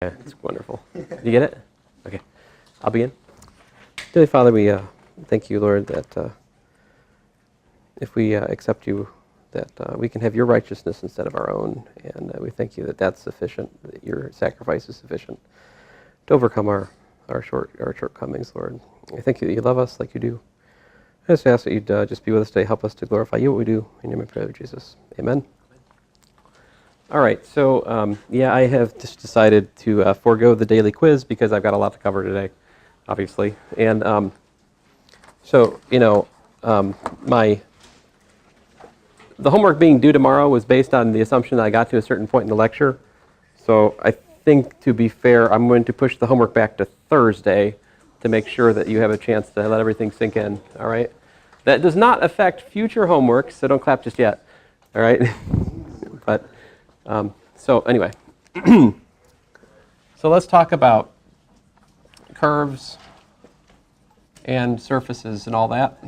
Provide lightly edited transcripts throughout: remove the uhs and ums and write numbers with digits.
Yeah, it's wonderful. You get it? Okay. I'll begin. Dear Father, we thank you, Lord, that if we accept you, that we can have your righteousness instead of our own. And we thank you that that's sufficient, that your sacrifice is sufficient to overcome our shortcomings, Lord. I thank you that you love us like you do. I just ask that you'd just be with us today, help us to glorify you, what we do. In your name, I pray, Jesus. Amen. All right, so yeah, I have just decided to forego the daily quiz because I've got a lot to cover today, obviously. And so, you know, the homework being due tomorrow was based on the assumption that I got to a certain point in the lecture. So I think, to be fair, I'm going to push the homework back to Thursday to make sure that you have a chance to let everything sink in, all right? That does not affect future homework, so don't clap just yet, all right? But so anyway, so let's talk about curves and surfaces and all that.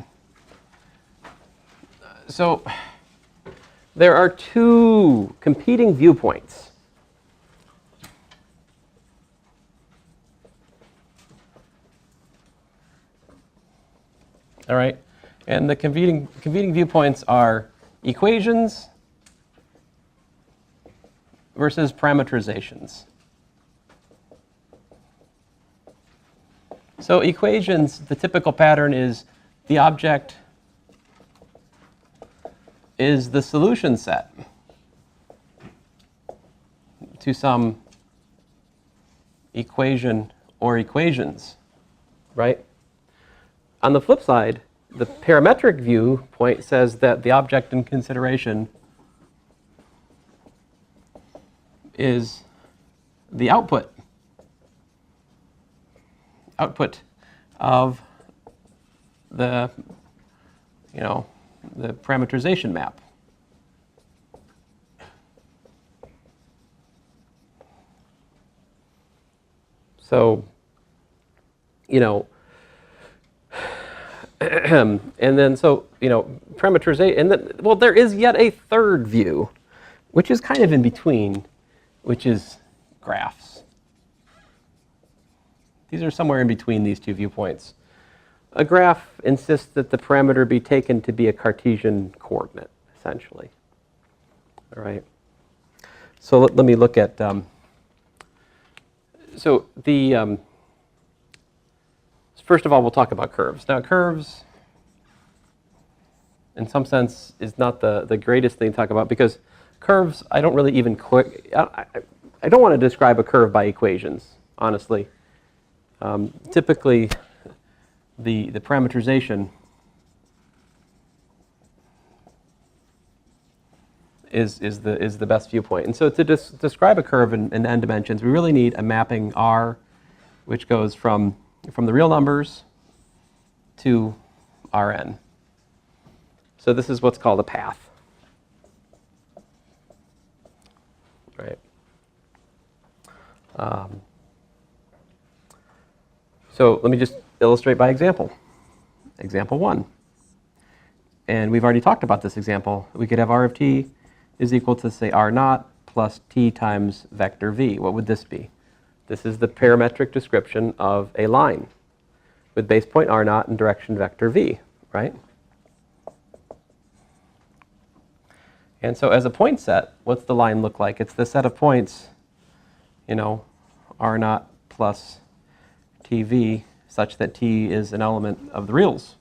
So there are two competing viewpoints. All right, and the competing viewpoints are equations versus parameterizations. So equations, the typical pattern is the object is the solution set to some equation or equations, right? On the flip side, the parametric viewpoint says that the object in consideration is the output of the, you know, the parameterization map. So, you know, and then so, you know, parameterization, and then, well, there is yet a third view, which is kind of in between, which is graphs. These are somewhere in between these two viewpoints. A graph insists that the parameter be taken to be a Cartesian coordinate, essentially. All right. So let me look at, so the, first of all, we'll talk about curves. Now, curves, in some sense, is not the greatest thing to talk about because curves, I don't really even I don't want to describe a curve by equations, honestly. Typically, the parameterization is the best viewpoint. And so to describe a curve in n dimensions, we really need a mapping R, which goes from the real numbers to Rn. So this is what's called a path. Right. So let me just illustrate by example. Example 1. And we've already talked about this example. We could have R of t is equal to, say, R naught plus t times vector v. What would this be? This is the parametric description of a line with base point R naught and direction vector v, right? And so as a point set, what's the line look like? It's the set of points, you know, R naught plus tv, such that t is an element of the reals.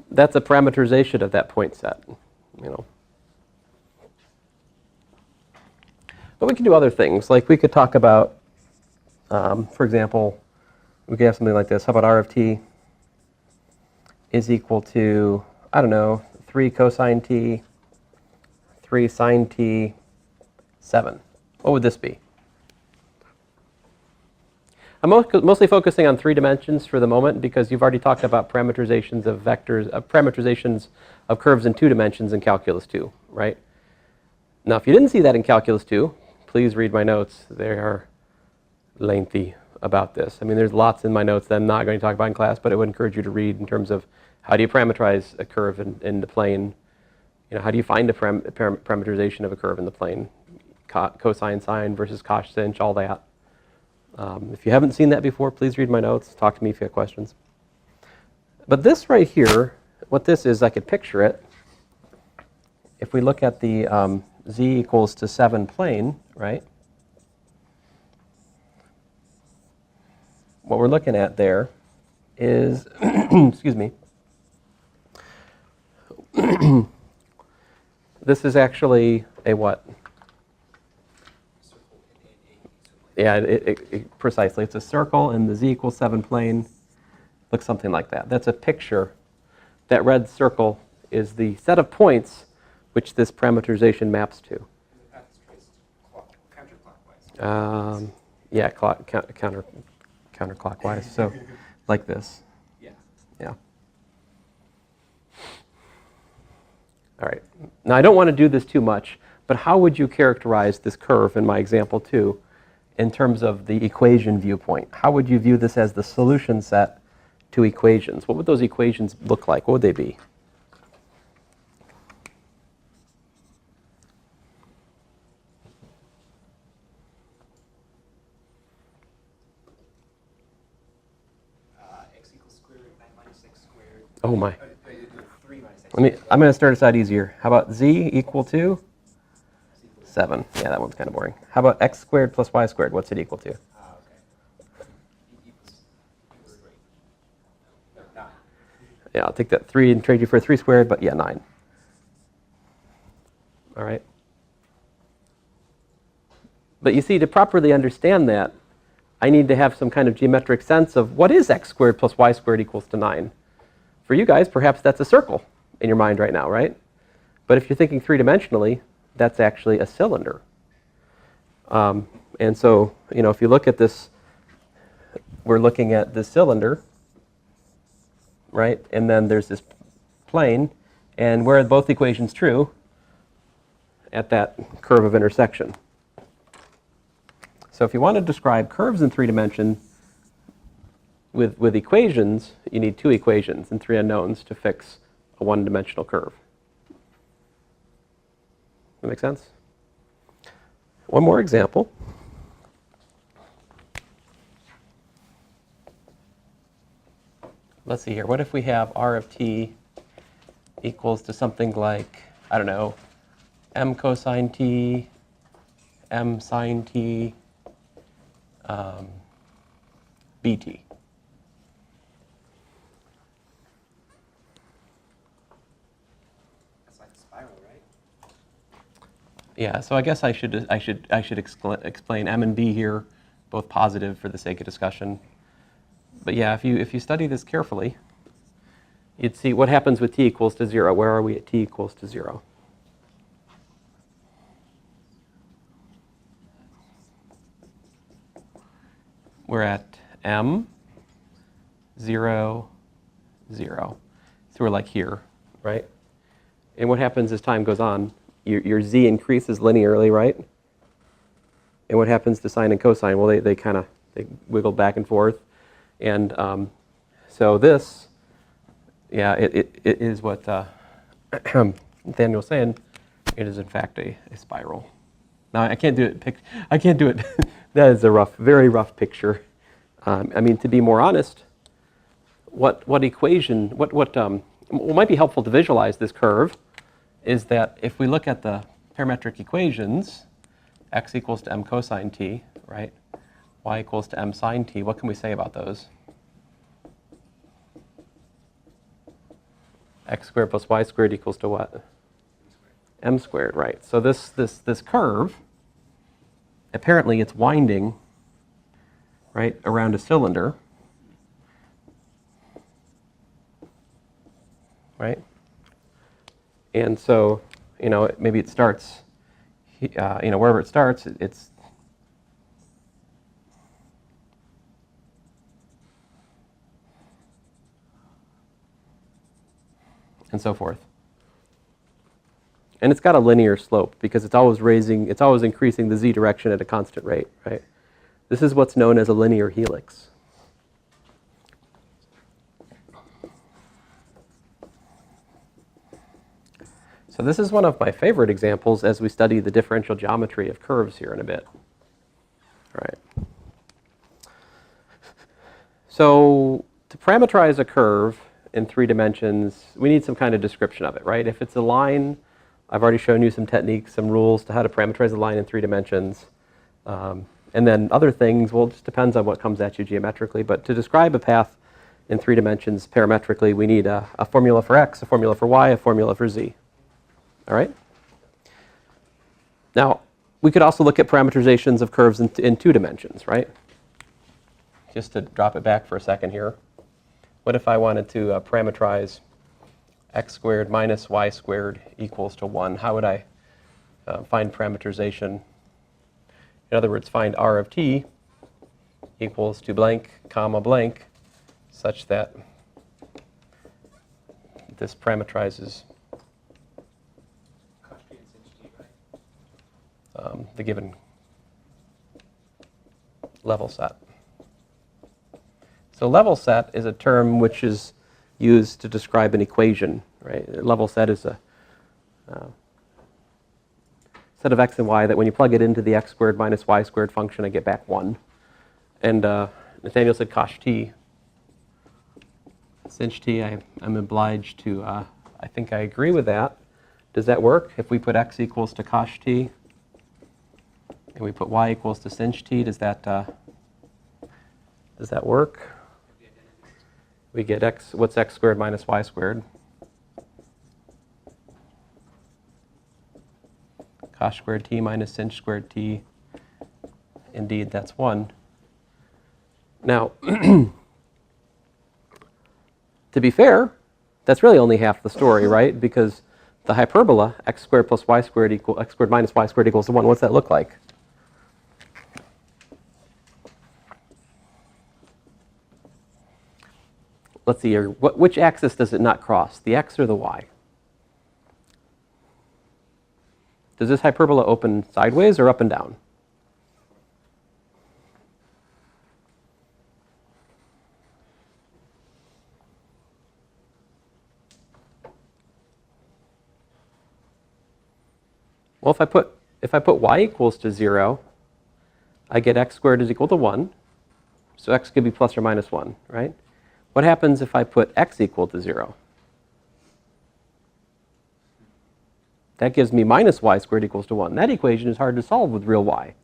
That's a parameterization of that point set, you know. But we can do other things, like we could talk about, for example, we could have something like this. How about R of t is equal to, I don't know, 3 cosine t, 3 sine t, 7. What would this be? I'm mostly focusing on 3 dimensions for the moment because you've already talked about parameterizations of vectors, parameterizations of curves in 2 dimensions in Calculus 2, right? Now, if you didn't see that in Calculus 2, please read my notes. They are lengthy about this. I mean, there's lots in my notes that I'm not going to talk about in class, but I would encourage you to read in terms of how do you parameterize a curve in the plane, how do you find a parameterization of a curve in the plane? Cosine, sine versus cosine, all that. If you haven't seen that before, please read my notes. Talk to me if you have questions. But this right here, what this is, I could picture it. If we look at the z equals to 7 plane, right? What we're looking at there is, excuse me, this is actually a what? Yeah, precisely. It's a circle, and the z equals 7 plane looks something like that. That's a picture. That red circle is the set of points which this parameterization maps to. The path is traced counterclockwise. Yeah, counterclockwise. So, like this. Yeah. Yeah. All right. Now, I don't want to do this too much, but how would you characterize this curve in my example 2 in terms of the equation viewpoint? How would you view this as the solution set to equations? What would those equations look like? What would they be? X equals square root 9 minus x squared. Oh my. 3 minus x I'm going to start us out easier. How about z equal to 7? Yeah, that one's kind of boring. How about x squared plus y squared? What's it equal to? Okay. Equals 3. No, 9. Yeah, I'll take that 3 and trade you for a 3 squared, but yeah, 9. All right. But you see, to properly understand that, I need to have some kind of geometric sense of what is x squared plus y squared equals to 9. For you guys, perhaps that's a circle in your mind right now, right? But if you're thinking three-dimensionally, that's actually a cylinder. And so, if you look at this, we're looking at this cylinder, right? And then there's this plane, and where are both equations true? At that curve of intersection. So if you want to describe curves in 3 dimension with equations, you need 2 equations and 3 unknowns to fix a 1-dimensional curve. That make sense? One more example. Let's see here. What if we have r of t equals to something like, I don't know, m cosine t, m sine t, bt. That's like a spiral, right? Yeah, so I guess I should explain m and b here, both positive for the sake of discussion. But yeah, if you study this carefully, you'd see what happens with t equals to 0. Where are we at t equals to 0? We're at m, 0, 0. So we're like here, right? And what happens as time goes on? Your z increases linearly, right? And what happens to sine and cosine? Well, they wiggle back and forth. And so this, yeah, it is what Nathaniel was saying. It is in fact a spiral. Now I can't do it. I can't do it. That is a very rough picture. I mean, to be more honest, what might be helpful to visualize this curve is that if we look at the parametric equations, x equals to m cosine t, right? Y equals to m sine t. What can we say about those? X squared plus y squared equals to what? M squared, right? So this curve, apparently it's winding, right, around a cylinder, right? And so, maybe it starts, wherever it starts, it's and so forth. And it's got a linear slope because it's always increasing the z direction at a constant rate, right? This is what's known as a linear helix. So So this is one of my favorite examples as we study the differential geometry of curves here in a bit. All right. So to parameterize a curve in 3 dimensions, we need some kind of description of it, right? If it's a line, I've already shown you some techniques, some rules to how to parameterize a line in 3 dimensions. And then other things, well, it just depends on what comes at you geometrically. But to describe a path in 3 dimensions parametrically, we need a formula for x, a formula for y, a formula for z. All right? Now, we could also look at parameterizations of curves in 2 dimensions, right? Just to drop it back for a second here. What if I wanted to parameterize x squared minus y squared equals to 1? How would I find parameterization? In other words, find r of t equals to blank, comma, blank, such that this parameterizes Cost T and sinh T, right? the given level set. So level set is a term which is used to describe an equation, right? A level set is a set of x and y that when you plug it into the x squared minus y squared function, I get back 1. And Nathaniel said cosh t. Sinh t, I'm obliged to, I think I agree with that. Does that work? If we put x equals to cosh t, and we put y equals to sinh t, does that work? We get x, what's x squared minus y squared? Cosh squared t minus sinh squared t. Indeed, that's 1. Now, to be fair, that's really only half the story, right? Because the hyperbola, x squared plus y squared equal, x squared minus y squared equals to 1, what's that look like? Let's see here. Which axis does it not cross, the x or the y? Does this hyperbola open sideways or up and down? Well, if I put y equals to 0, I get x squared is equal to 1. So x could be plus or minus 1, right? What happens if I put x equal to 0? That gives me minus y squared equals to 1. That equation is hard to solve with real y.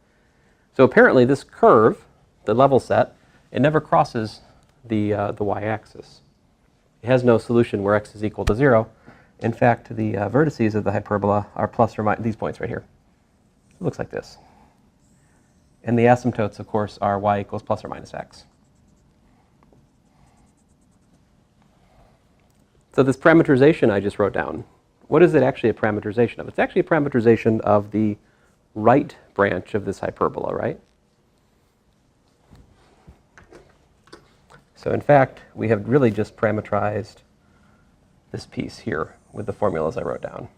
So apparently this curve, the level set, it never crosses the y-axis. It has no solution where x is equal to 0. In fact, the vertices of the hyperbola are plus or minus, these points right here. It looks like this. And the asymptotes, of course, are y equals plus or minus x. So this parameterization I just wrote down, what is it actually a parameterization of? It's actually a parameterization of the right branch of this hyperbola, right? So in fact, we have really just parameterized this piece here with the formulas I wrote down.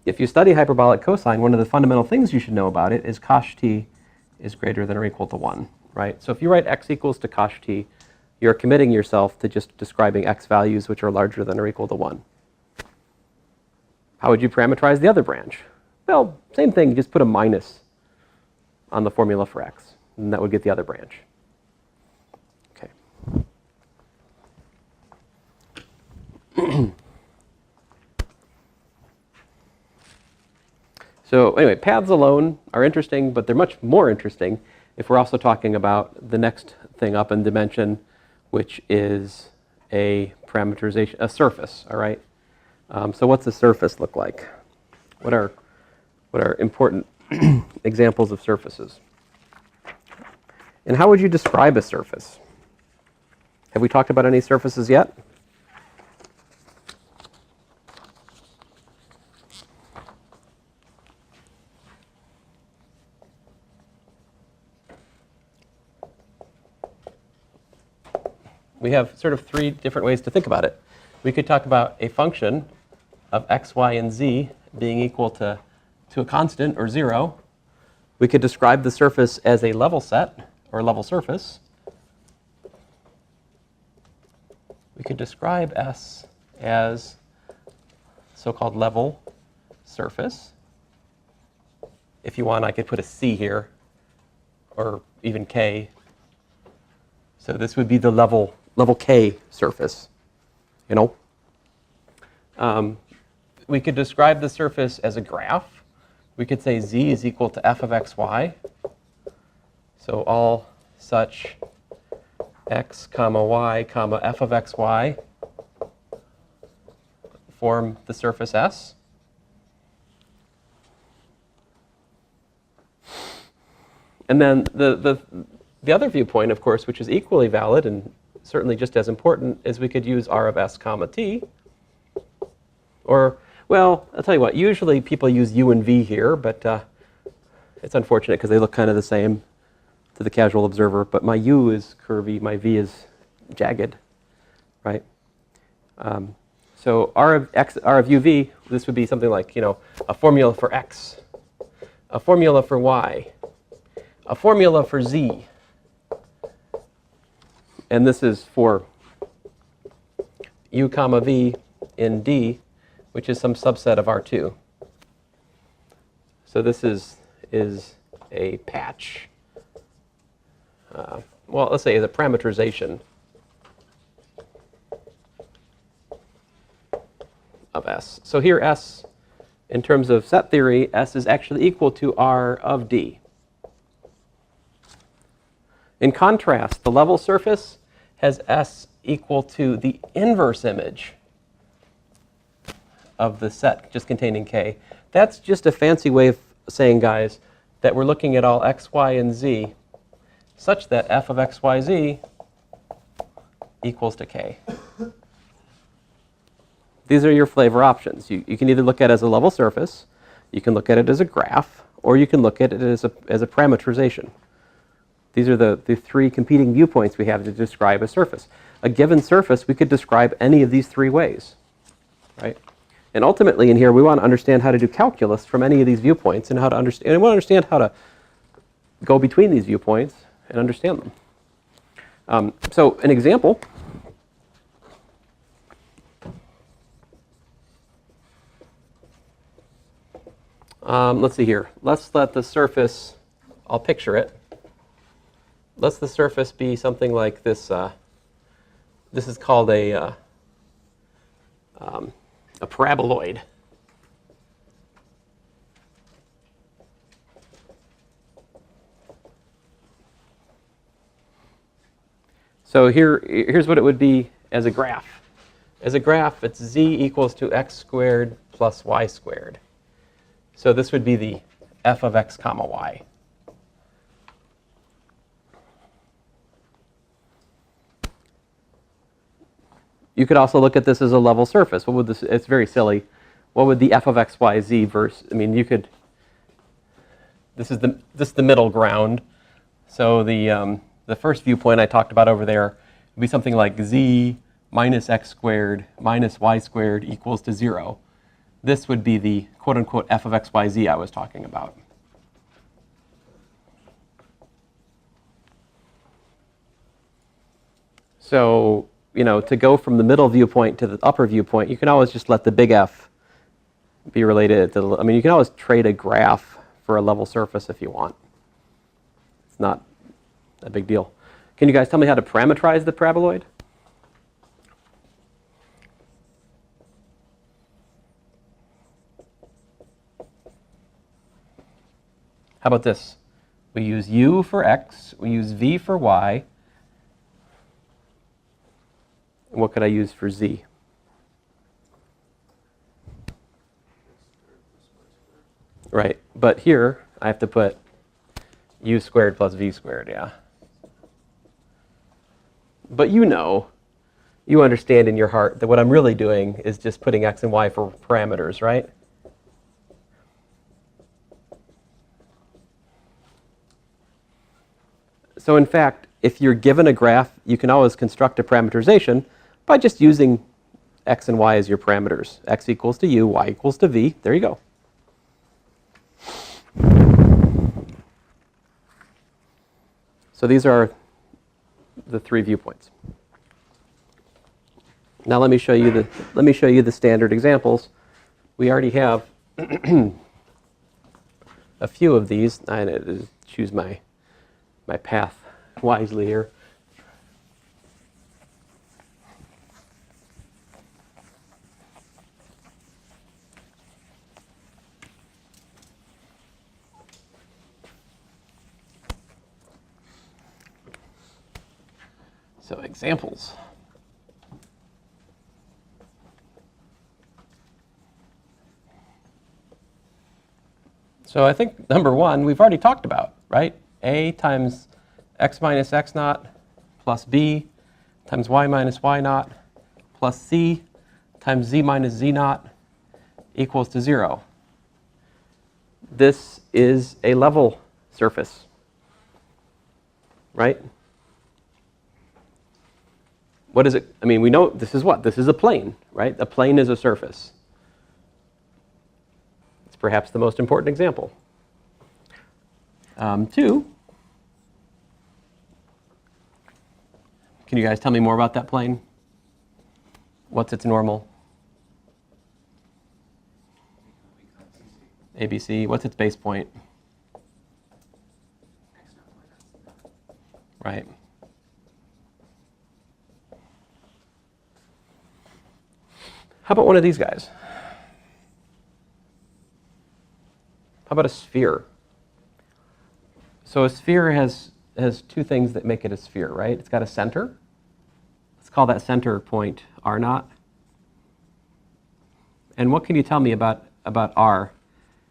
If you study hyperbolic cosine, one of the fundamental things you should know about it is cosh t is greater than or equal to 1, right? So if you write x equals to cosh t, you're committing yourself to just describing x values which are larger than or equal to 1. How would you parameterize the other branch? Well, same thing, you just put a minus on the formula for x, and that would get the other branch. Okay. So anyway, paths alone are interesting, but they're much more interesting if we're also talking about the next thing up in dimension, which is a parameterization, a surface, all right? So what's a surface look like? What are important examples of surfaces? And how would you describe a surface? Have we talked about any surfaces yet? We have sort of 3 different ways to think about it. We could talk about a function of x, y, and z being equal to a constant or 0. We could describe the surface as a level set or level surface. we could describe S as so-called level surface. If you want, I could put a C here, or even K. So this would be the level K surface, you know. We could describe the surface as a graph. We could say Z is equal to f of xy. So all such x comma y comma f of xy form the surface S. And then the other viewpoint, of course, which is equally valid and certainly just as important, is we could use R of S comma T. Or, well, I'll tell you what, usually people use U and V here, but it's unfortunate because they look kind of the same to the casual observer. But my U is curvy, my V is jagged, right? So R of UV, this would be something like, you know, a formula for X, a formula for Y, a formula for Z. And this is for U comma V in D, which is some subset of R2. So this is a patch. Well, let's say is a parameterization of S. So here S, in terms of set theory, S is actually equal to R of D. In contrast, the level surface has S equal to the inverse image of the set just containing K. That's just a fancy way of saying, guys, that we're looking at all x, y, and z such that f of x, y, z equals to K. These are your flavor options. You can either look at it as a level surface, you can look at it as a graph, or you can look at it as a parameterization. These are the three competing viewpoints we have to describe a surface. A given surface, we could describe any of these three ways, right? And ultimately in here, we want to understand how to do calculus from any of these viewpoints and how to understand, and we want to understand how to go between these viewpoints and understand them. So an example, let's see here. Let's let the surface, I'll picture it. Let's the surface be something like this. This is called a paraboloid. So here's what it would be as a graph. As a graph, it's z equals to x squared plus y squared. So this would be the f of x comma y. You could also look at this as a level surface. What would this? It's very silly. What would the f of x, y, z versus? I mean, you could. This is the middle ground. So the first viewpoint I talked about over there would be something like z minus x squared minus y squared equals to 0. This would be the quote unquote f of x, y, z I was talking about. So, you know, to go from the middle viewpoint to the upper viewpoint, you can always just let the big F be related to I mean, you can always trade a graph for a level surface if you want. It's not a big deal. Can you guys tell me how to parameterize the paraboloid? How about this? We use u for x, we use v for y. And what could I use for z? Right, but here I have to put u squared plus v squared, yeah. But you know, you understand in your heart that what I'm really doing is just putting x and y for parameters, right? So in fact, if you're given a graph, you can always construct a parameterization by just using x and y as your parameters. X equals to u, y equals to v. There you go. So these are the three viewpoints. Now let me show you the standard examples. We already have a few of these. I need to choose my path wisely here. So examples. So I think number one, we've already talked about, right? A times x minus x naught plus b times y minus y naught plus c times z minus z naught equals to 0. This is a level surface, right? What is it? I mean, we know this is what? This is a plane, right? A plane is a surface. It's perhaps the most important example. 2, can you guys tell me more about that plane? What's its normal? ABC. What's its base point? Right. How about one of these guys? How about a sphere? So a sphere has two things that make it a sphere, right? It's got a center. Let's call that center point R naught. And what can you tell me about R?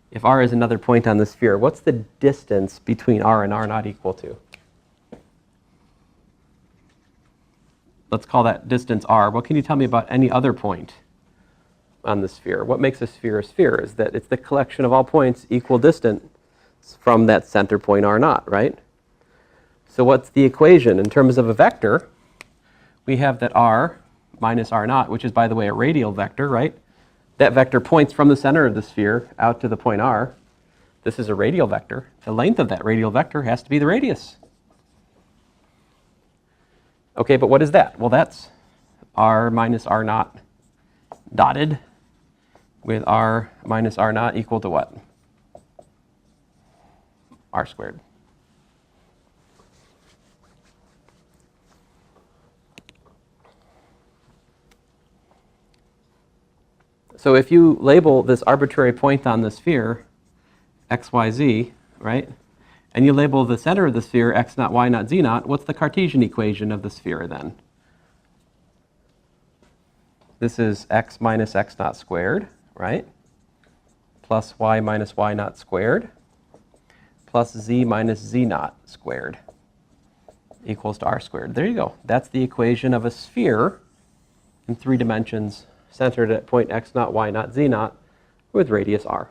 If R is another point on the sphere, what's the distance between R and R naught equal to? Let's call that distance R. What can you tell me about any other point on the sphere? What makes a sphere is that it's the collection of all points equal distant from that center point R naught, right? So what's the equation? In terms of a vector, we have that R minus R naught, which is, by the way, a radial vector, right? That vector points from the center of the sphere out to the point R. This is a radial vector. The length of that radial vector has to be the radius. Okay, but what is that? Well, that's R minus R naught dotted with R minus R naught equal to what? R squared. So if you label this arbitrary point on the sphere x, y, z, right, and you label the center of the sphere x naught, y naught, z naught, what's the Cartesian equation of the sphere then? This is x minus x naught squared, right, plus y minus y naught squared, plus z minus z naught squared equals to r squared. There you go. That's the equation of a sphere in 3 dimensions, centered at point x naught, y naught, z naught, with radius r.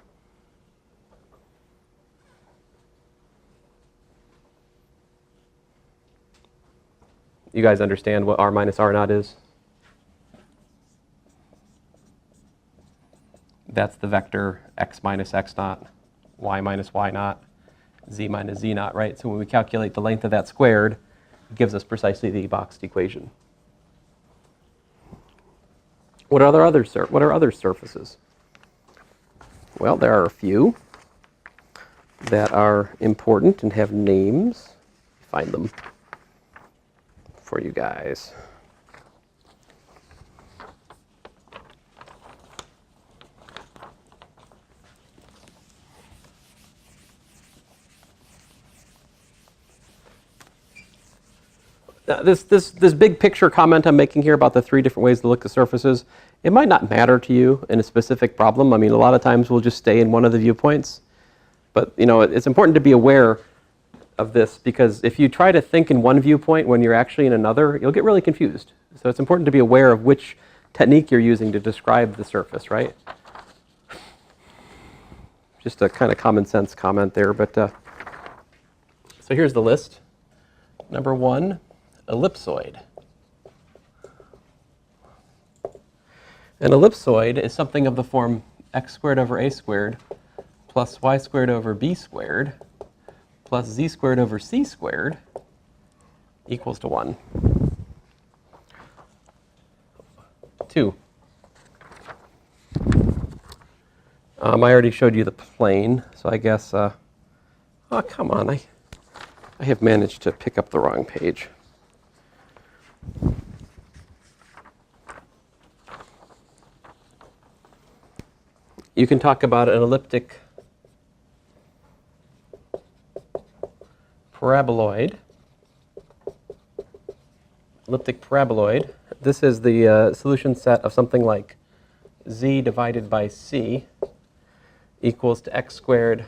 You guys understand what r minus r naught is? That's the vector x minus x naught, y minus y naught, z minus z naught, right? So when we calculate the length of that squared, it gives us precisely the boxed equation. What are other surfaces? Well, there are a few that are important and have names. Find them for you guys. This big picture comment I'm making here about the 3 different ways to look at surfaces, it might not matter to you in a specific problem. I mean, a lot of times we'll just stay in one of the viewpoints. But you know, it's important to be aware of this, because if you try to think in one viewpoint when you're actually in another, you'll get really confused. So it's important to be aware of which technique you're using to describe the surface, right? Just a kind of common sense comment there. But so here's the list. Number 1. Ellipsoid. An ellipsoid is something of the form x squared over a squared plus y squared over b squared plus z squared over c squared equals to 1. 2. I already showed you the plane, so I guess, oh, come on, I have managed to pick up the wrong page. You can talk about an elliptic paraboloid. Elliptic paraboloid. This is the solution set of something like z divided by c equals to x squared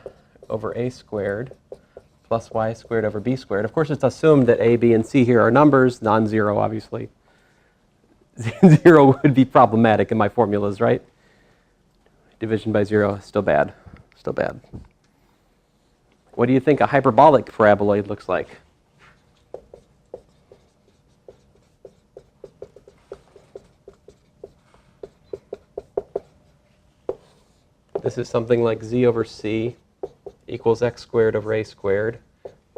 over a squared plus y squared over b squared. Of course, it's assumed that a, b, and c here are numbers, non-zero, obviously. 0 would be problematic in my formulas, right? Division by 0 is still bad. Still bad. What do you think a hyperbolic paraboloid looks like? This is something like z over c equals x squared over a squared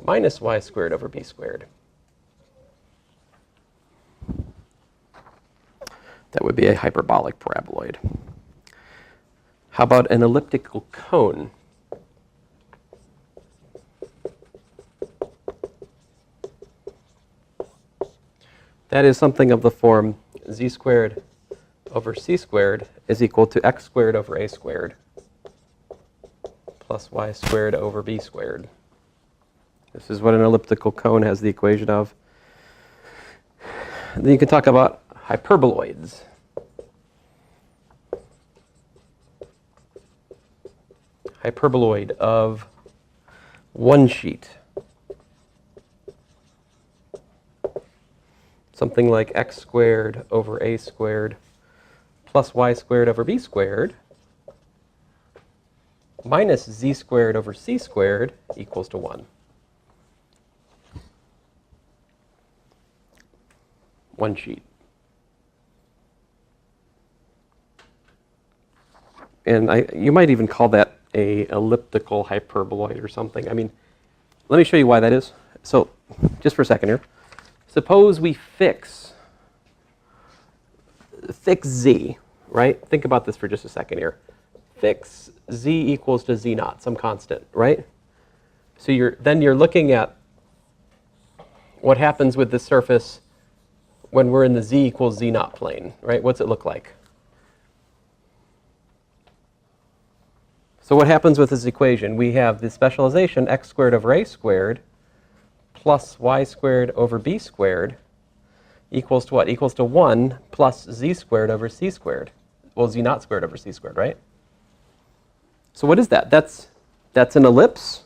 minus y squared over b squared. That would be a hyperbolic paraboloid. How about an elliptical cone? That is something of the form z squared over c squared is equal to x squared over a squared plus y squared over b squared. This is what an elliptical cone has the equation of. Then you can talk about hyperboloids. Hyperboloid of one sheet. Something like x squared over a squared plus y squared over b squared minus z squared over c squared equals to 1. One sheet. And you might even call that a elliptical hyperboloid or something. I mean, let me show you why that is. So, just for a second here. Suppose we fix z, right? Think about this for just a second here. Fix z equals to z naught, some constant, right? So then you're looking at what happens with this surface when we're in the z equals z naught plane, right? What's it look like? So what happens with this equation? We have the specialization x squared over a squared plus y squared over b squared equals to what? Equals to 1 plus z squared over c squared. Well, z naught squared over c squared, right? So what is that? That's an ellipse,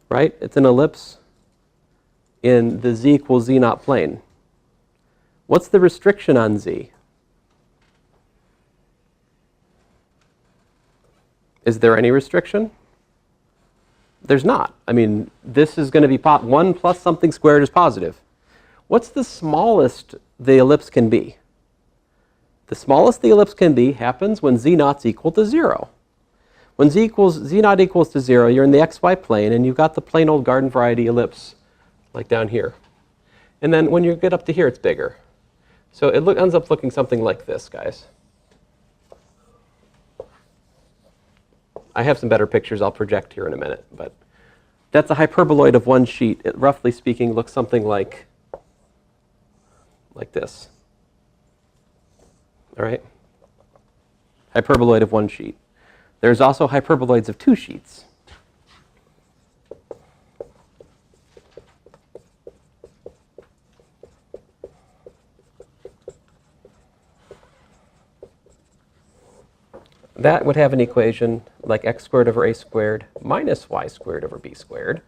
right? It's an ellipse in the z equals z naught plane. What's the restriction on z? Is there any restriction? There's not. I mean, this is going to be 1 plus something squared is positive. What's the smallest the ellipse can be? The smallest the ellipse can be happens when z naught's equal to 0. When z naught equals to 0, you're in the xy plane, and you've got the plain old garden variety ellipse, like down here. And then when you get up to here, it's bigger. So it ends up looking something like this, guys. I have some better pictures I'll project here in a minute, but that's a hyperboloid of one sheet. It, roughly speaking, looks something like this. All right? Hyperboloid of one sheet. There's also hyperboloids of two sheets. That would have an equation like x squared over a squared minus y squared over b squared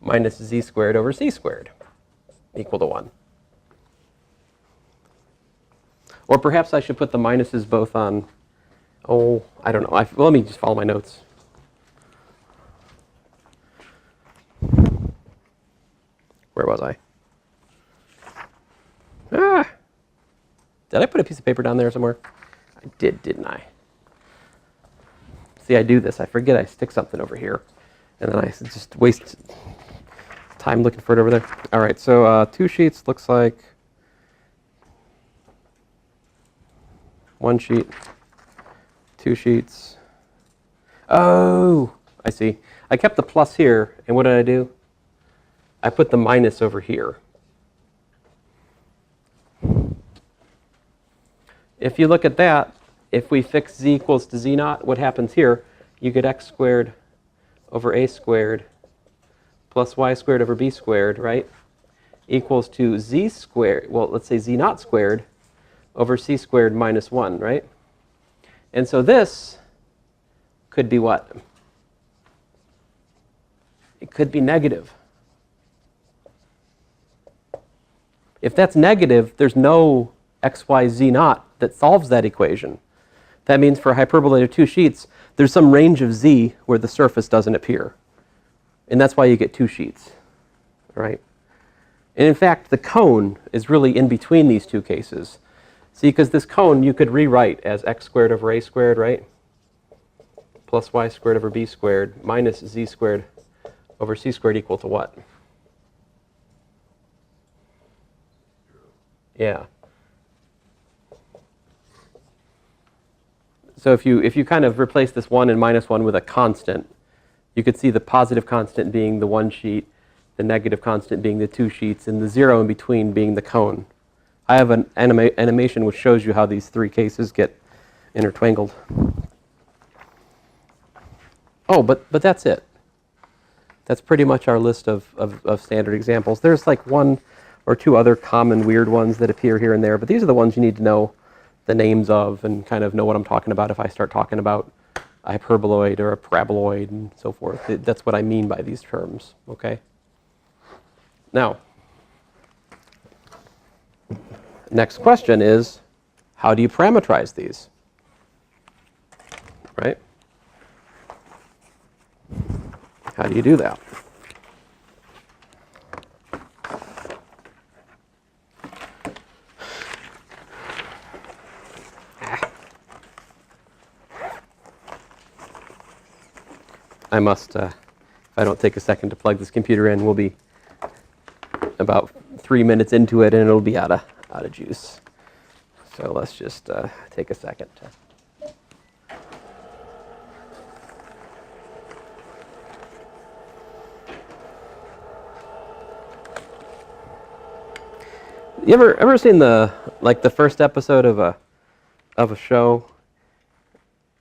minus z squared over c squared equal to 1. Or perhaps I should put the minuses both on, oh, I don't know. Well, let me just follow my notes. Where was I? Did I put a piece of paper down there somewhere? I did, didn't I? See, I do this. I forget I stick something over here, and then I just waste time looking for it over there. All right, so two sheets looks like 1 sheet, 2 sheets. Oh, I see. I kept the plus here, and what did I do? I put the minus over here. If you look at that, if we fix z equals to z naught, what happens here? You get x squared over a squared plus y squared over b squared, right? Equals to z squared, well, let's say z naught squared over c squared minus 1, right? And so this could be what? It could be negative. If that's negative, there's no x, y, z naught that solves that equation. That means for a hyperbola of 2 sheets, there's some range of z where the surface doesn't appear. And that's why you get 2 sheets, right? And in fact, the cone is really in between these two cases. See, because this cone you could rewrite as x squared over a squared, right? Plus y squared over b squared minus z squared over c squared equal to what? Yeah. So if you kind of replace this 1 and minus 1 with a constant, you could see the positive constant being the 1 sheet, the negative constant being the 2 sheets, and the 0 in between being the cone. I have an animation which shows you how these 3 cases get intertwined. Oh, but that's it. That's pretty much our list of standard examples. There's like 1 or 2 other common weird ones that appear here and there, but these are the ones you need to know the names of and kind of know what I'm talking about if I start talking about a hyperboloid or a paraboloid and so forth. That's what I mean by these terms, okay? Now, next question is, how do you parameterize these? Right? How do you do that? I must, if I don't take a second to plug this computer in, we'll be about 3 minutes into it and it'll be out of juice. So let's just take a second to. You ever seen the first episode of a show?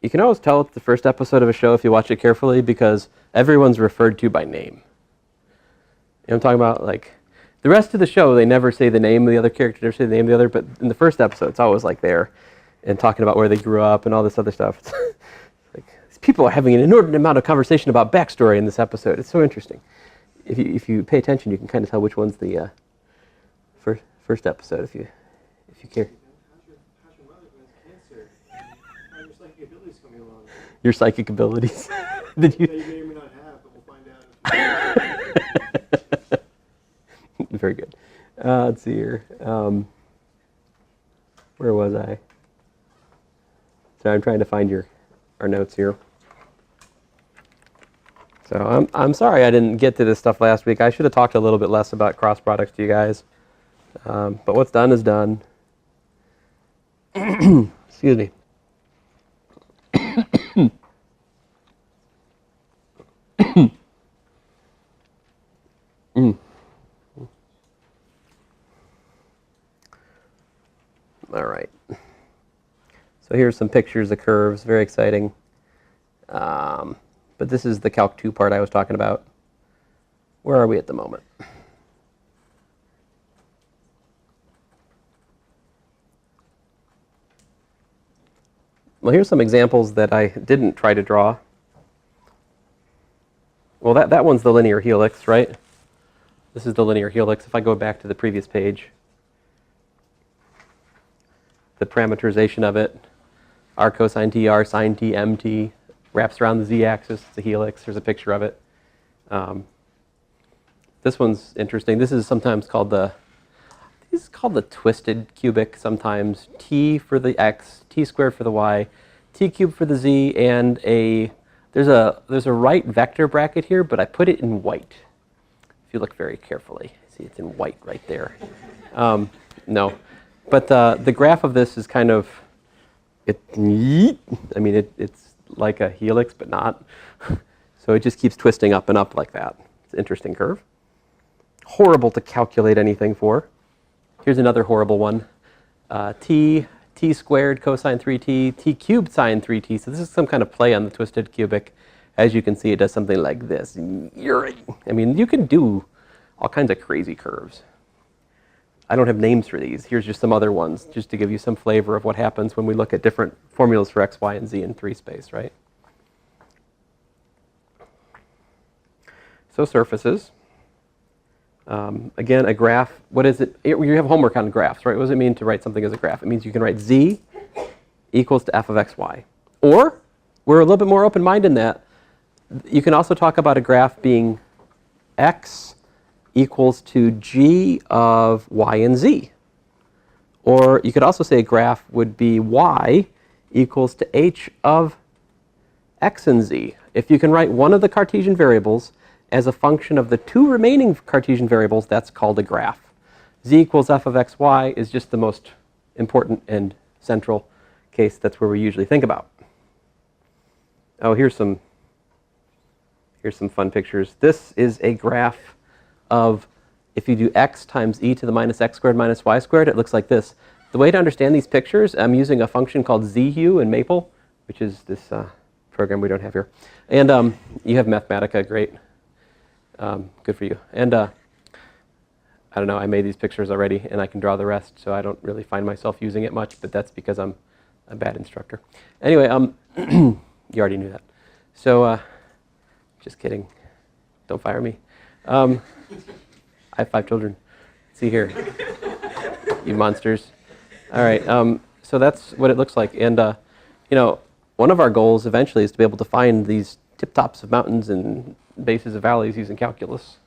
You can always tell it's the first episode of a show if you watch it carefully because everyone's referred to by name. You know what I'm talking about? Like, the rest of the show, they never say the name of the other character, never say the name of the other, but in the first episode, it's always like there and talking about where they grew up and all this other stuff. It's like, these people are having an inordinate amount of conversation about backstory in this episode. It's so interesting. If you pay attention, you can kind of tell which one's the first episode if you care. Your psychic abilities. Did you? That you may or may not have, but we'll find out. Very good. Let's see here. Where was I? So I'm trying to find our notes here. So I'm sorry I didn't get to this stuff last week. I should have talked a little bit less about cross products to you guys. But what's done is done. Excuse me. All right. So here's some pictures of curves, very exciting. But this is the Calc 2 part I was talking about. Where are we at the moment? Well, here's some examples that I didn't try to draw. Well, that one's the linear helix, right? This is the linear helix. If I go back to the previous page, the parameterization of it, r cosine t, r sine t, mt, wraps around the z-axis. It's a helix. There's a picture of it. This one's interesting. This is sometimes called the twisted cubic. Sometimes t for the x, t squared for the y, t cubed for the z, and there's a right vector bracket here, but I put it in white. If you look very carefully, see it's in white right there. No, but the graph of this is kind of it's like a helix, but not. So it just keeps twisting up and up like that. It's an interesting curve. Horrible to calculate anything for. Here's another horrible one. T squared cosine 3t, t cubed sine 3t. So this is some kind of play on the twisted cubic. As you can see, it does something like this. I mean, you can do all kinds of crazy curves. I don't have names for these. Here's just some other ones, just to give you some flavor of what happens when we look at different formulas for x, y, and z in 3 space, right? So surfaces. Again, a graph, what is it? You have homework on graphs, right? What does it mean to write something as a graph? It means you can write z equals to f of x, y. Or, we're a little bit more open-minded in that. You can also talk about a graph being x equals to g of y and z. Or you could also say a graph would be y equals to h of x and z. If you can write one of the Cartesian variables as a function of the 2 remaining Cartesian variables, that's called a graph. Z equals f of x, y is just the most important and central case. That's where we usually think about. Oh, here's some fun pictures. This is a graph of, if you do x times e to the minus x squared minus y squared, it looks like this. The way to understand these pictures, I'm using a function called zhue in Maple, which is this program we don't have here. And you have Mathematica, great. Good for you. And I don't know, I made these pictures already, and I can draw the rest, so I don't really find myself using it much, but that's because I'm a bad instructor. Anyway, you already knew that. So, just kidding. Don't fire me. I have 5 children. See here, you monsters. All right, so that's what it looks like. And, you know, one of our goals eventually is to be able to find these tip-tops of mountains and bases of valleys using calculus.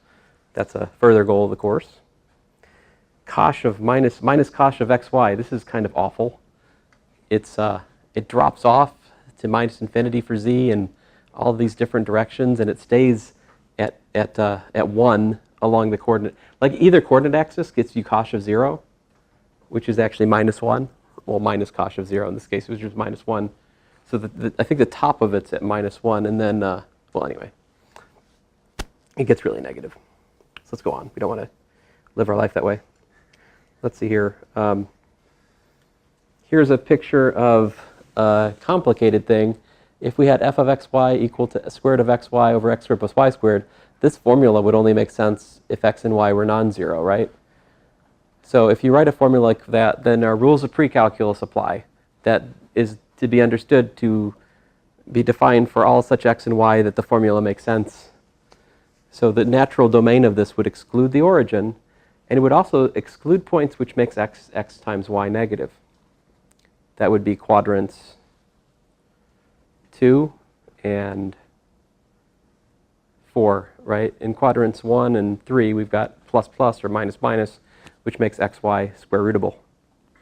That's a further goal of the course. Cosh of minus cosh of xy. This is kind of awful. It's it drops off to minus infinity for z and all these different directions, and it stays at 1 along the coordinate. Like either coordinate axis gets you cosh of 0, which is actually minus 1. Well, minus cosh of 0 in this case, which is minus 1. So I think the top of it's at minus 1, and then, well, anyway, it gets really negative. So let's go on. We don't want to live our life that way. Let's see here. Here's a picture of a complicated thing. If we had f of xy equal to square root of xy over x squared plus y squared, this formula would only make sense if x and y were non-zero, right? So if you write a formula like that, then our rules of pre-calculus apply. That is to be understood to be defined for all such x and y that the formula makes sense. So the natural domain of this would exclude the origin, and it would also exclude points which makes x times y negative. That would be quadrants 2 and 4, right? In quadrants 1 and 3, we've got plus plus or minus minus, which makes xy square rootable.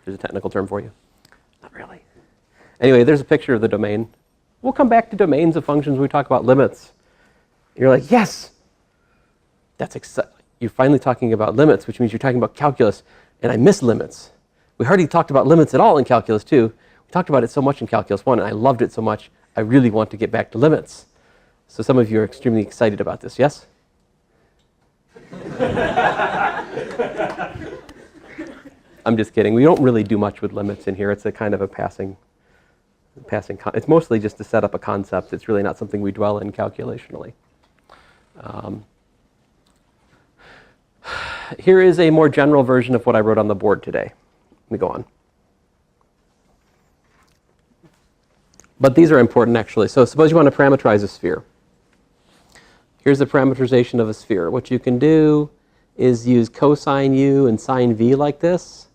There's a technical term for you. Not really. Anyway, there's a picture of the domain. We'll come back to domains of functions when we talk about limits. You're like, yes! That's exciting. You're finally talking about limits, which means you're talking about calculus, and I miss limits. We hardly talked about limits at all in calculus 2. We talked about it so much in calculus 1, and I loved it so much, I really want to get back to limits. So some of you are extremely excited about this, yes? I'm just kidding. We don't really do much with limits in here. It's a kind of a passing it's mostly just to set up a concept. It's really not something we dwell in calculationally. Here is a more general version of what I wrote on the board today. Let me go on. But these are important, actually. So suppose you want to parameterize a sphere. Here's the parameterization of a sphere. What you can do is use cosine u and sine v like this.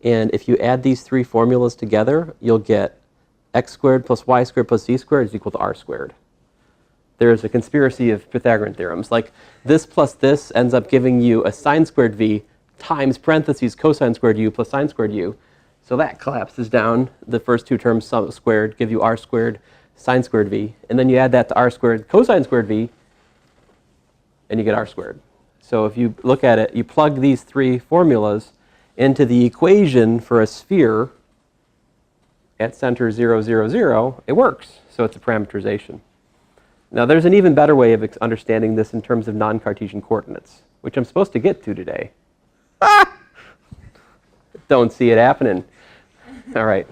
And if you add these 3 formulas together, you'll get x squared plus y squared plus z squared is equal to r squared. There's a conspiracy of Pythagorean theorems. Like this plus this ends up giving you a sine squared v times parentheses cosine squared u plus sine squared u. So that collapses down. The first 2 terms squared give you r squared sine squared v. And then you add that to r squared cosine squared v, and you get r squared. So if you look at it, you plug these 3 formulas into the equation for a sphere, at center 0, 0, 0, it works. So it's a parameterization. Now there's an even better way of understanding this in terms of non-Cartesian coordinates, which I'm supposed to get to today. Ah! Don't see it happening. All right.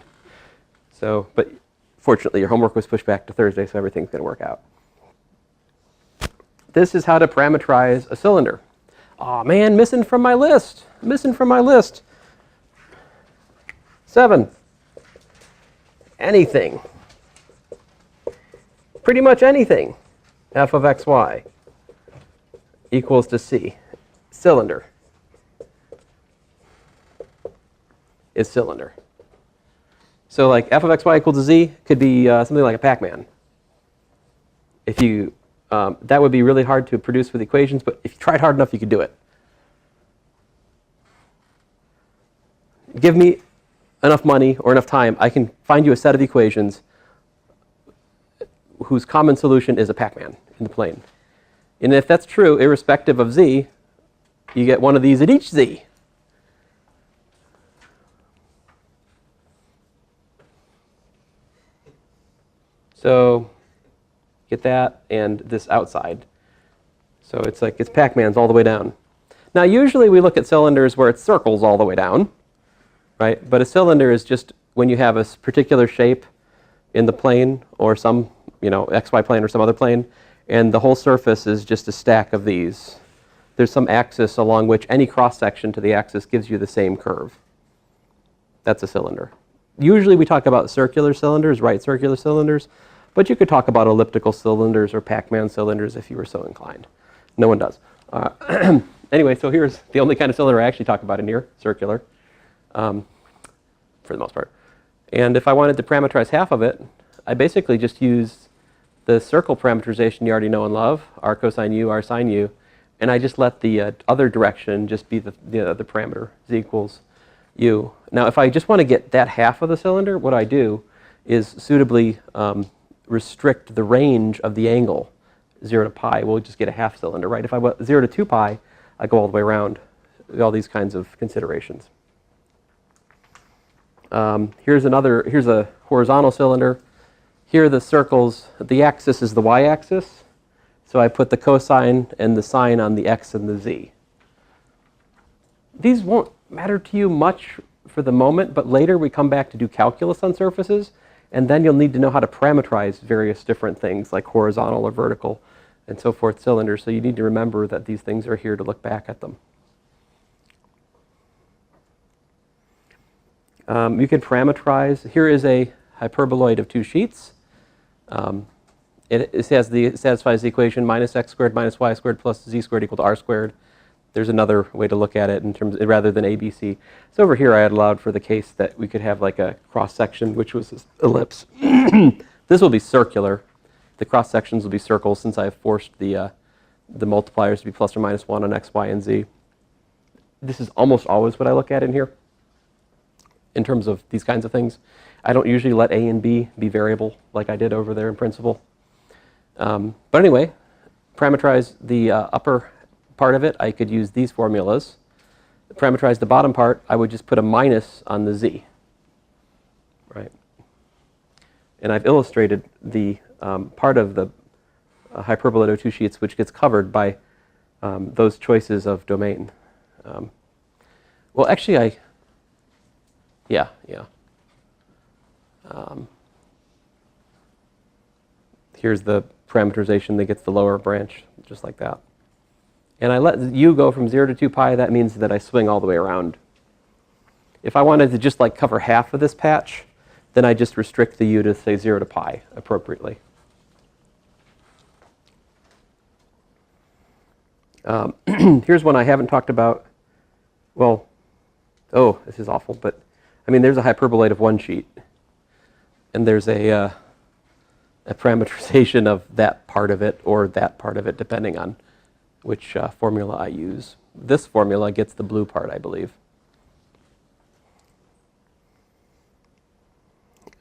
So, but fortunately your homework was pushed back to Thursday, so everything's going to work out. This is how to parameterize a cylinder. Aw, man, missing from my list. Missing from my list. 7. Anything. Pretty much anything. F of xy equals to c. Cylinder is cylinder. So like f of xy equal to z could be something like a Pac-Man. If you, that would be really hard to produce with equations, but if you tried hard enough, you could do it. Give me enough money or enough time, I can find you a set of equations whose common solution is a Pac-Man in the plane. And if that's true, irrespective of z, you get one of these at each z. So get that and this outside. So it's like it's Pac-Mans all the way down. Now usually we look at cylinders where it's circles all the way down, right? But a cylinder is just when you have a particular shape in the plane or some, xy plane or some other plane, and the whole surface is just a stack of these. There's some axis along which any cross-section to the axis gives you the same curve. That's a cylinder. Usually we talk about circular cylinders, right circular cylinders, but you could talk about elliptical cylinders or Pac-Man cylinders if you were so inclined. No one does. Anyway, so here's the only kind of cylinder I actually talk about in here, circular, for the most part. And if I wanted to parameterize half of it, I basically just use the circle parameterization you already know and love, r cosine u, r sine u, and I just let the other direction just be the parameter, z equals u. Now if I just want to get that half of the cylinder, what I do is suitably restrict the range of the angle. 0 to pi, we'll just get a half cylinder, right? If I want 0 to 2 pi, I go all the way around, all these kinds of considerations. Here's a horizontal cylinder. Here are the circles, the axis is the y-axis, so I put the cosine and the sine on the x and the z. These won't matter to you much for the moment, but later we come back to do calculus on surfaces, and then you'll need to know how to parameterize various different things like horizontal or vertical and so forth cylinders, so you need to remember that these things are here to look back at them. You can parameterize. Here is a hyperboloid of 2 sheets. It satisfies the equation minus x squared minus y squared plus z squared equal to r squared. There's another way to look at it in terms rather than ABC. So over here I had allowed for the case that we could have like a cross section which was this ellipse. This will be circular. The cross sections will be circles since I've forced the multipliers to be plus or minus 1 on x, y, and z. This is almost always what I look at in here in terms of these kinds of things. I don't usually let a and b be variable like I did over there in principle. But anyway, parameterize the upper part of it, I could use these formulas. Parameterize the bottom part, I would just put a minus on the z. Right? And I've illustrated the part of the hyperboloid of 2 sheets which gets covered by those choices of domain. Well, actually, yeah. Here's the parameterization that gets the lower branch, just like that. And I let u go from 0 to 2 pi, that means that I swing all the way around. If I wanted to just like cover half of this patch, then I just restrict the u to say 0 to pi appropriately. Here's one I haven't talked about. Well, oh, this is awful, but I mean, there's a hyperboloid of 1 sheet, and there's a parameterization of that part of it or that part of it, depending on which formula I use. This formula gets the blue part, I believe.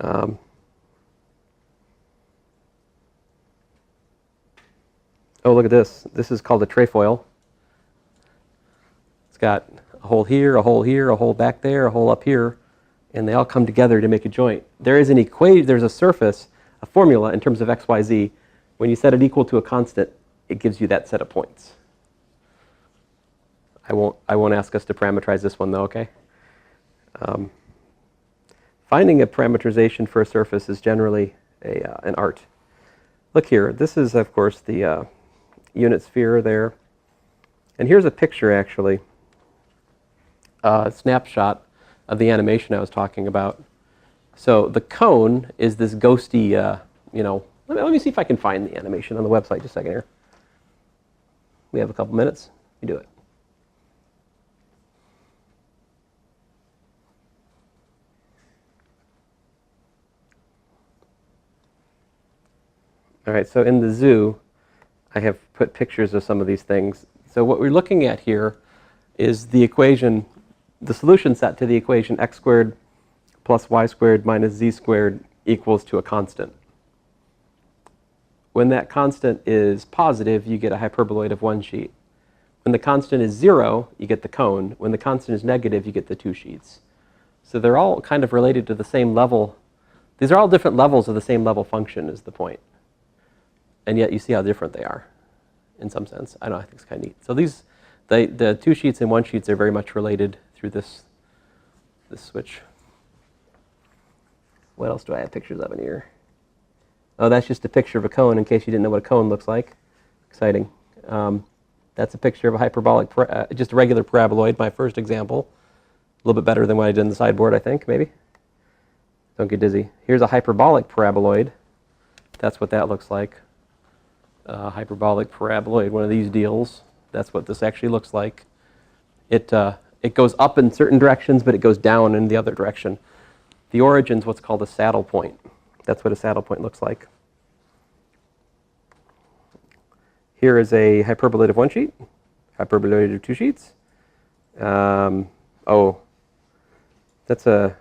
Oh, look at this. This is called a trefoil. It's got a hole here, a hole here, a hole back there, a hole up here, and they all come together to make a joint. There is an equation, there's a surface, a formula in terms of x, y, z. When you set it equal to a constant, it gives you that set of points. I won't ask us to parameterize this one though, okay? Finding a parameterization for a surface is generally an art. Look here, this is of course the unit sphere there. And here's a picture actually, a snapshot of the animation I was talking about. So the cone is this ghosty, let me see if I can find the animation on the website. Just a second here. We have a couple minutes. You do it. All right, so in the zoo, I have put pictures of some of these things. So what we're looking at here is the equation, the solution set to the equation x squared plus y squared minus z squared equals to a constant. When that constant is positive, you get a hyperboloid of one sheet. When the constant is 0, you get the cone. When the constant is negative, you get the two sheets. So they're all kind of related to the same level. These are all different levels of the same level function is the point. And yet you see how different they are in some sense. I don't know, I think it's kind of neat. So these, the two sheets and one sheets are very much related through this switch. What else do I have pictures of in here? Oh, that's just a picture of a cone in case you didn't know what a cone looks like. Exciting. That's a picture of a hyperbolic, just a regular paraboloid, my first example. A little bit better than what I did in the sideboard, I think, maybe. Don't get dizzy. Here's a hyperbolic paraboloid. That's what that looks like. Hyperbolic paraboloid, one of these deals. That's what this actually looks like. It goes up in certain directions, but it goes down in the other direction. The origin's what's called a saddle point. That's what a saddle point looks like. Here is a hyperboloid of one sheet, hyperboloid of two sheets. Oh, that's a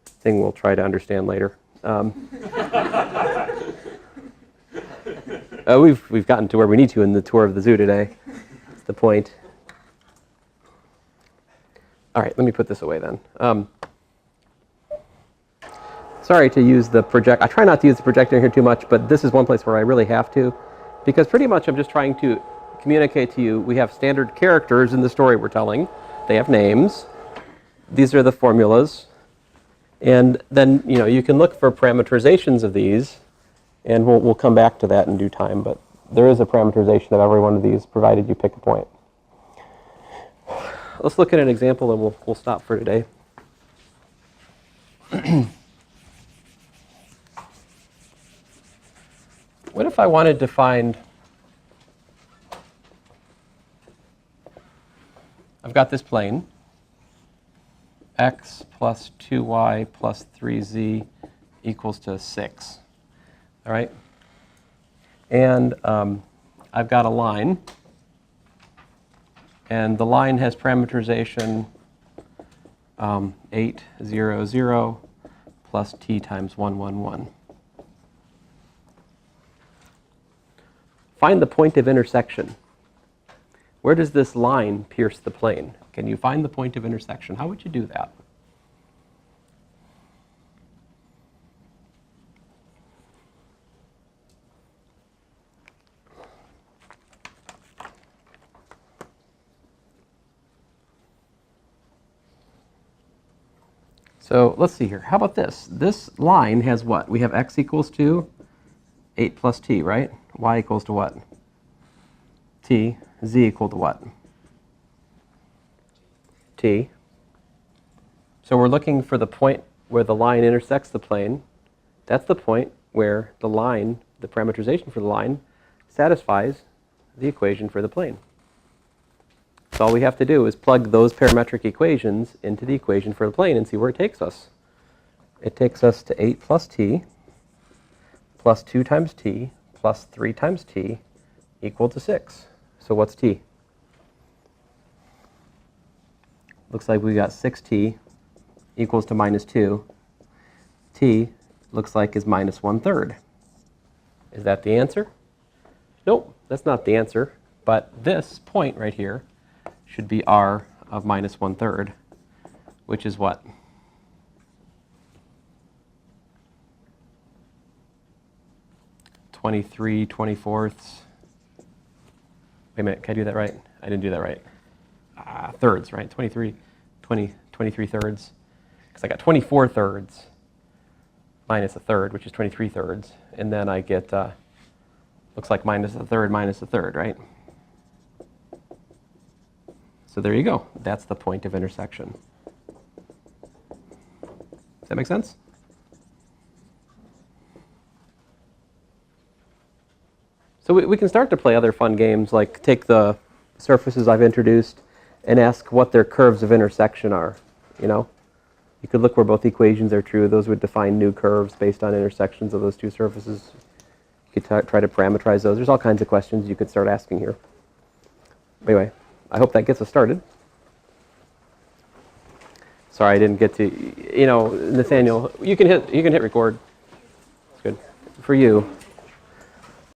thing we'll try to understand later. We've gotten to where we need to in the tour of the zoo today. That's the point. All right, let me put this away then. Sorry to use the project. I try not to use the projector here too much, but this is one place where I really have to, because pretty much I'm just trying to communicate to you. We have standard characters in the story we're telling. They have names. These are the formulas. And then, you can look for parameterizations of these, and we'll come back to that in due time, but there is a parameterization of every one of these, provided you pick a point. Let's look at an example, and we'll stop for today. What if I wanted to find, I've got this plane, x plus 2y plus 3z equals to 6. All right? And I've got a line, and the line has parameterization 8, 0, 0 plus t times 1, 1, 1. Find the point of intersection. Where does this line pierce the plane? Can you find the point of intersection? How would you do that? So let's see here. How about this? This line has what? We have x equals to 8 plus t, right? Y equals to what? T. Z equal to what? T. So we're looking for the point where the line intersects the plane. That's the point where the line, the parameterization for the line, satisfies the equation for the plane. So all we have to do is plug those parametric equations into the equation for the plane and see where it takes us. It takes us to 8 plus t plus 2 times t plus 3 times t equal to 6. So what's t? Looks like we got 6t equals to minus 2. T looks like is minus 1/3. Is that the answer? Nope, that's not the answer. But this point right here should be r of minus 1/3, which is what? 23 24ths. Wait a minute, can I do that right? I didn't do that right. Thirds, right? 23 thirds. Because I got 24 thirds minus a third, which is 23 thirds. And then I get, looks like minus a third, right? So there you go. That's the point of intersection. Does that make sense? So we can start to play other fun games, like take the surfaces I've introduced and ask what their curves of intersection are, you know? You could look where both equations are true. Those would define new curves based on intersections of those two surfaces. You could try to parameterize those. There's all kinds of questions you could start asking here. Anyway, I hope that gets us started. Sorry, I didn't get to, you know, Nathaniel, you can hit record. It's good. For you.